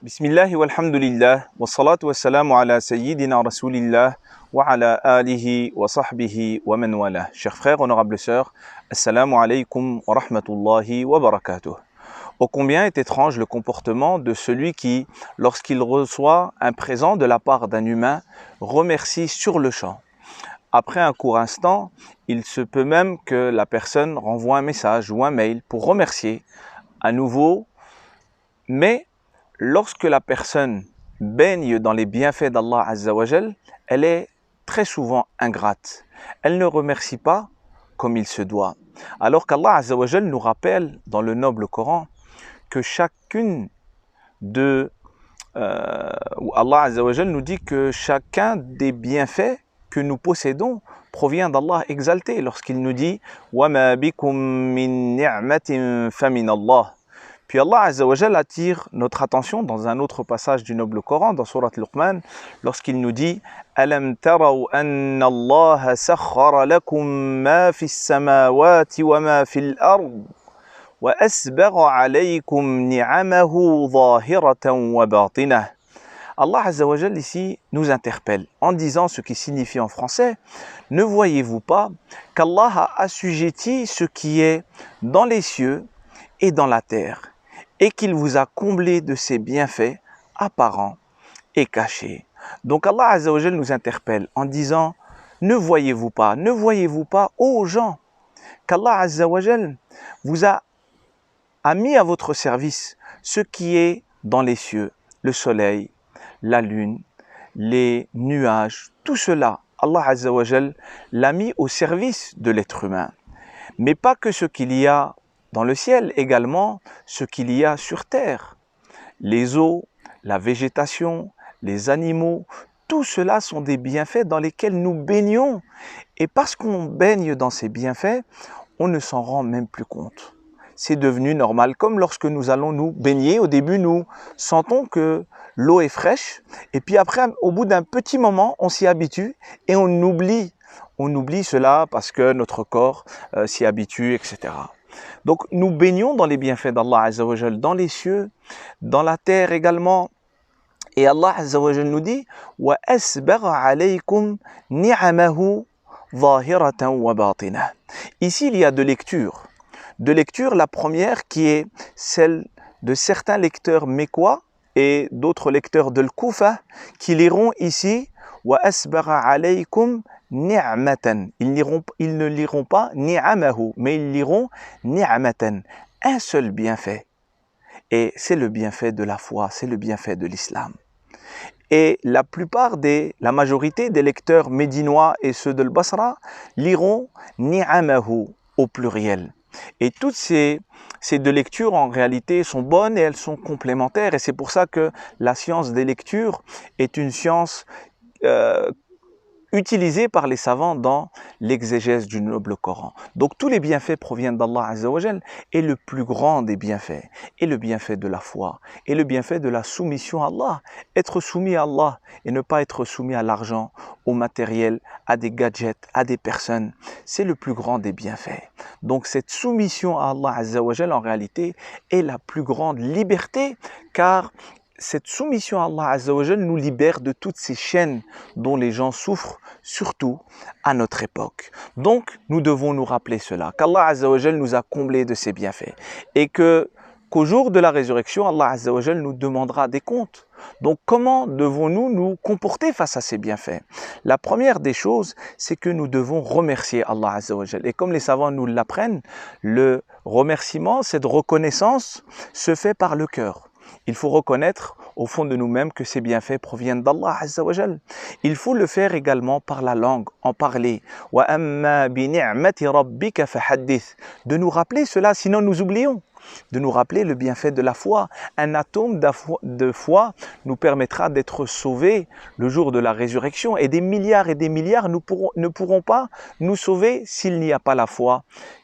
Bismillah walhamdulillah wa salatu wa salamu ala sayyidina rasulillah wa ala alihi wa sahbihi wa man wala. Chers frères, honorables sœurs, assalamu alaikum wa rahmatullahi wa barakatuh. Ô combien est étrange le comportement de celui qui, lorsqu'il reçoit un présent de la part d'un humain, remercie sur le champ. Après un court instant, il se peut même que la personne renvoie un message ou un mail pour remercier à nouveau, mais lorsque la personne baigne dans les bienfaits d'Allah Azza wa Jal, elle est très souvent ingrate. Elle ne remercie pas comme il se doit. Alors qu'Allah Azza wa Jal nous rappelle dans le noble Coran que chacune Allah Azza wa Jal nous dit que chacun des bienfaits que nous possédons provient d'Allah exalté lorsqu'il nous dit « Wa ma bikum min ni'matin famin Allah ». Puis Allah Azza wa Jal attire notre attention dans un autre passage du noble Coran, dans Surat Luqman, lorsqu'il nous dit « Alam taraw anna Allah sakhara lakum ma fis samawati wa ma fil ard wa asbagha alaykum ni'amahu zahiratan wa batinah » Allah Azza wa Jal ici nous interpelle en disant ce qui signifie en français « Ne voyez-vous pas qu'Allah a assujetti ce qui est dans les cieux et dans la terre ?» et qu'il vous a comblé de ses bienfaits apparents et cachés. Donc Allah Azza wa Jal nous interpelle en disant « Ne voyez-vous pas, ô gens, qu'Allah Azza wa Jal vous a mis à votre service ce qui est dans les cieux, le soleil, la lune, les nuages, tout cela, Allah Azza wa Jal l'a mis au service de l'être humain. Mais pas que ce qu'il y a dans le ciel, également ce qu'il y a sur terre. Les eaux, la végétation, les animaux, tout cela sont des bienfaits dans lesquels nous baignons. Et parce qu'on baigne dans ces bienfaits, on ne s'en rend même plus compte. C'est devenu normal, comme lorsque nous allons nous baigner. Au début, nous sentons que l'eau est fraîche. Et puis après, au bout d'un petit moment, on s'y habitue et on oublie cela parce que notre corps s'y habitue, etc. Donc nous baignons dans les bienfaits d'Allah Azza wa Jal, dans les cieux, dans la terre également. Et Allah Azza wa Jal nous dit wa asbagha alaykum ni'amahu zahiratan wa batinah. Ici il y a deux lectures. La première qui est celle de certains lecteurs mécois et d'autres lecteurs de l'Koufa qui liront ici wa asbagha alaykum ni'matan. Ils ne liront pas ni'amahu, mais ils liront ni'matan. Un seul bienfait. Et c'est le bienfait de la foi, c'est le bienfait de l'islam. Et la majorité des lecteurs médinois et ceux de l'Basra liront ni'amahu au pluriel. Et toutes ces deux lectures en réalité sont bonnes et elles sont complémentaires. Et c'est pour ça que la science des lectures est une science utilisé par les savants dans l'exégèse du noble Coran. Donc tous les bienfaits proviennent d'Allah Azza wa Jal, et le plus grand des bienfaits est le bienfait de la foi et le bienfait de la soumission à Allah. Être soumis à Allah et ne pas être soumis à l'argent, au matériel, à des gadgets, à des personnes, c'est le plus grand des bienfaits. Donc cette soumission à Allah Azza wa Jal en réalité est la plus grande liberté, car cette soumission à Allah Azza wa Jal nous libère de toutes ces chaînes dont les gens souffrent, surtout à notre époque. Donc, nous devons nous rappeler cela, qu'Allah Azza wa Jal nous a comblés de ses bienfaits et qu'au jour de la résurrection, Allah Azza wa Jal nous demandera des comptes. Donc, comment devons-nous nous comporter face à ces bienfaits? La première des choses, c'est que nous devons remercier Allah Azza wa Jal. Et comme les savants nous l'apprennent, le remerciement, cette reconnaissance, se fait par le cœur. Il faut reconnaître au fond de nous-mêmes que ces bienfaits proviennent d'Allah Azza wa Jal. Il faut le faire également par la langue, en parler. Wa amma bi ni'mati rabbika fahaddith. De nous rappeler cela, sinon nous oublions. De nous rappeler le bienfait de la foi. Un atome de foi nous permettra d'être sauvés le jour de la résurrection. Et des milliards ne pourront pas nous sauver s'il n'y a pas la foi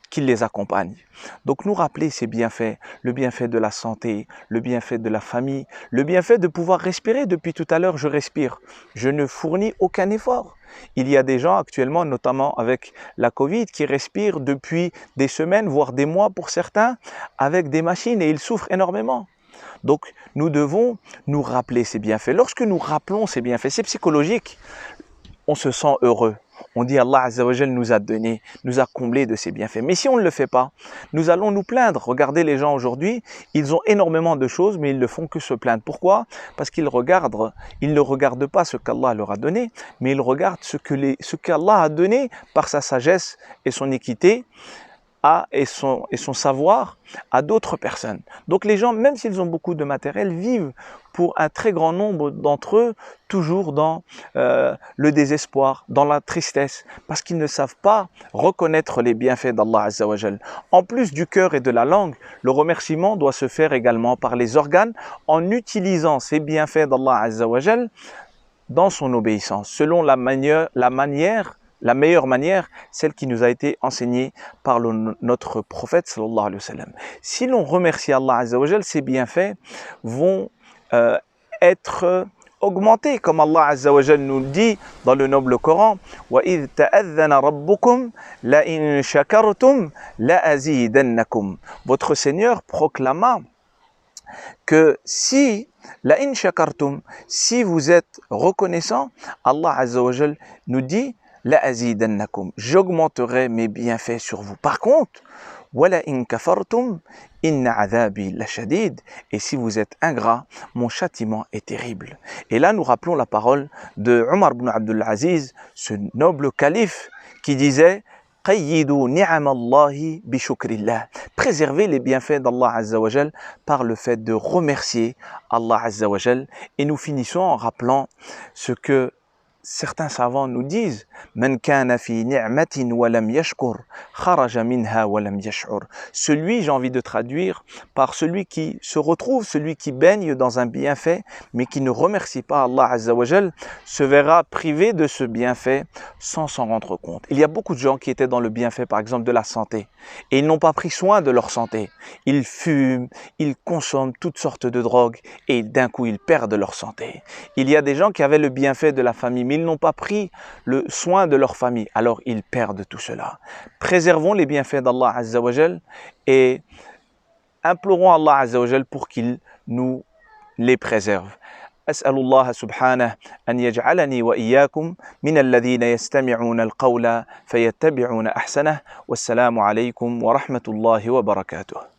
qui les accompagne. Donc nous rappeler ces bienfaits, le bienfait de la santé, le bienfait de la famille, le bienfait de pouvoir respirer. Depuis tout à l'heure, je respire. Je ne fournis aucun effort. Il y a des gens actuellement, notamment avec la Covid, qui respirent depuis des semaines, voire des mois pour certains, avec des machines et ils souffrent énormément. Donc, nous devons nous rappeler ces bienfaits. Lorsque nous rappelons ces bienfaits, c'est psychologique, on se sent heureux. On dit Allah Azza wa Jal nous a donné, nous a comblé de ses bienfaits. Mais si on ne le fait pas, nous allons nous plaindre. Regardez les gens aujourd'hui, ils ont énormément de choses, mais ils ne font que se plaindre. Pourquoi? Parce qu'ils ne regardent pas ce qu'Allah leur a donné, mais ils regardent ce qu'Allah a donné par sa sagesse et son équité et son savoir à d'autres personnes. Donc les gens, même s'ils ont beaucoup de matériel, vivent pour un très grand nombre d'entre eux toujours dans le désespoir, dans la tristesse, parce qu'ils ne savent pas reconnaître les bienfaits d'Allah Azza wa Jal. En plus du cœur et de la langue, le remerciement doit se faire également par les organes en utilisant ces bienfaits d'Allah Azza wa Jal dans son obéissance, selon la meilleure manière, celle qui nous a été enseignée par notre prophète sallallahu alayhi wa sallam. Si l'on remercie Allah Azza wa Jal, ces bienfaits vont être augmentés, comme Allah Azza wa Jal nous le dit dans le noble Coran. وَإِذْ تَأَذَّنَ رَبُّكُمْ لَإِنْ شَكَرْتُمْ لَأَزِيدَنَّكُمْ. Votre Seigneur proclama que si لَإِنْ شَكَرْتُمْ, si vous êtes reconnaissant, Allah Azza wa Jal nous dit la azidannakum, j'augmenterai mes bienfaits sur vous. Par contre, wala in kafartum inna adhabi lashadid, et si vous êtes ingrat, mon châtiment est terrible. Et là, nous rappelons la parole de Omar ibn Abdul Aziz, ce noble calife qui disait qayyidu ni'amallahi bi shukrillah. Préservez les bienfaits d'Allah Azza wa Jal par le fait de remercier Allah Azza wa Jal. Et nous finissons en rappelant ce que certains savants nous disent Man kana fi ni'matin wa lam yashkur kharaja minha wa lam yash'ur. Celui, j'ai envie de traduire par celui qui se retrouve, celui qui baigne dans un bienfait mais qui ne remercie pas Allah Azza wa Jal, se verra privé de ce bienfait sans s'en rendre compte. Il y a beaucoup de gens qui étaient dans le bienfait par exemple de la santé et ils n'ont pas pris soin de leur santé. Ils fument, ils consomment toutes sortes de drogues et d'un coup ils perdent leur santé. Il y a des gens qui avaient le bienfait de la famille mais ils n'ont pas pris le soin de leur famille, alors ils perdent tout cela. Préservons les bienfaits d'Allah Azza wa Jal et implorons Allah Azza wa Jal pour qu'il nous les préserve. أسأل الله سبحانه أن يجعلني وإياكم من الذين يستمعون القول فيتبعون أحسنه والسلام عليكم ورحمة الله وبركاته.